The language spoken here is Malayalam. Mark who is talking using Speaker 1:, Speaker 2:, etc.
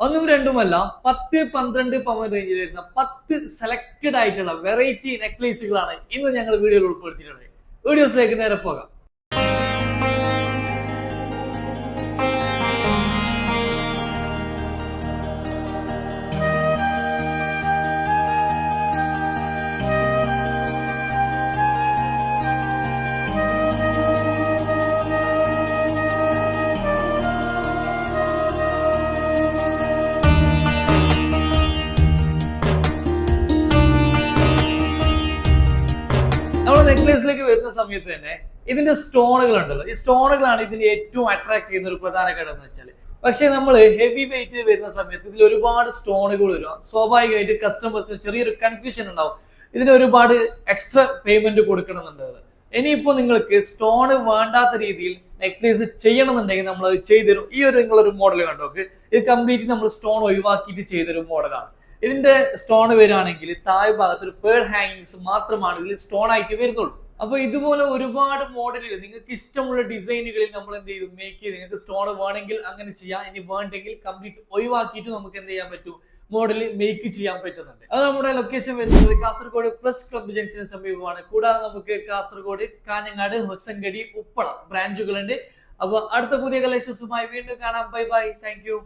Speaker 1: ഒന്നും രണ്ടുമല്ല 10-12 പവൻ റേഞ്ചിൽ വരുന്ന 10 സെലക്ടഡ് ആയിട്ടുള്ള വെറൈറ്റി നെക്ലേസുകളാണ് ഇന്ന് ഞങ്ങൾ വീഡിയോയിൽ ഉൾപ്പെടുത്തിയിട്ടുള്ളത്. വീഡിയോസിലേക്ക് നേരെ പോകാം. നമ്മൾ നെക്ലേസിലേക്ക് വരുന്ന സമയത്ത് തന്നെ ഇതിന്റെ സ്റ്റോണുകൾ ഉണ്ടല്ലോ, ഈ സ്റ്റോണുകളാണ് ഇതിന് ഏറ്റവും അട്രാക്ട് ചെയ്യുന്ന ഒരു പ്രധാന ഘടകം എന്ന് വെച്ചാൽ. പക്ഷെ നമ്മൾ ഹെവി വെയിറ്റ് വരുന്ന സമയത്ത് ഇതിൽ ഒരുപാട് സ്റ്റോണുകൾ വരും. സ്വാഭാവികമായിട്ട് കസ്റ്റമേഴ്സിന് ചെറിയൊരു കൺഫ്യൂഷൻ ഉണ്ടാവും, ഇതിന് ഒരുപാട് എക്സ്ട്രാ പേയ്മെന്റ് കൊടുക്കണമെന്നുണ്ട്. ഇനിയിപ്പോ നിങ്ങൾക്ക് സ്റ്റോൺ വേണ്ടാത്ത രീതിയിൽ നെക്ലേസ് ചെയ്യണമെന്നുണ്ടെങ്കിൽ നമ്മൾ അത് ചെയ്തുതരും. ഈ ഒരു നിങ്ങളൊരു മോഡൽ കണ്ടോക്ക്, ഇത് കംപ്ലീറ്റ് നമ്മൾ സ്റ്റോൺ ഒഴിവാക്കിയിട്ട് ചെയ്തൊരു മോഡലാണ്. ഇതിന്റെ സ്റ്റോൺ വരികയാണെങ്കിൽ താഴെ ഭാഗത്ത് ഒരു പേൾ ഹാങ്ങിങ്സ് മാത്രമാണ് ഇതിൽ സ്റ്റോൺ ആയിട്ട് വരുന്നുള്ളൂ. അപ്പൊ ഇതുപോലെ ഒരുപാട് മോഡലുകൾ നിങ്ങൾക്ക് ഇഷ്ടമുള്ള ഡിസൈനുകളിൽ നമ്മൾ എന്ത് ചെയ്തു മേക്ക് ചെയ്ത്, നിങ്ങൾക്ക് സ്റ്റോൺ വേണമെങ്കിൽ അങ്ങനെ ചെയ്യാം, ഇനി വേണ്ടെങ്കിൽ കംപ്ലീറ്റ് ഒഴിവാക്കിയിട്ട് നമുക്ക് എന്ത് ചെയ്യാൻ പറ്റും, മോഡൽ മേക്ക് ചെയ്യാൻ പറ്റുന്നുണ്ട്. അത് നമ്മുടെ ലൊക്കേഷൻ വരുന്നത് കാസർഗോഡ് പ്രസ് ക്ലബ് ജംഗ്ഷന് സമീപമാണ്. കൂടാതെ നമുക്ക് കാസർഗോഡ്, കാഞ്ഞങ്ങാട്, ഹൊസങ്കടി, ഉപ്പള ബ്രാഞ്ചുകളുണ്ട്. അപ്പൊ അടുത്ത പുതിയ കളക്ഷൻസുമായി വീണ്ടും കാണാം. Bye bye, thank you.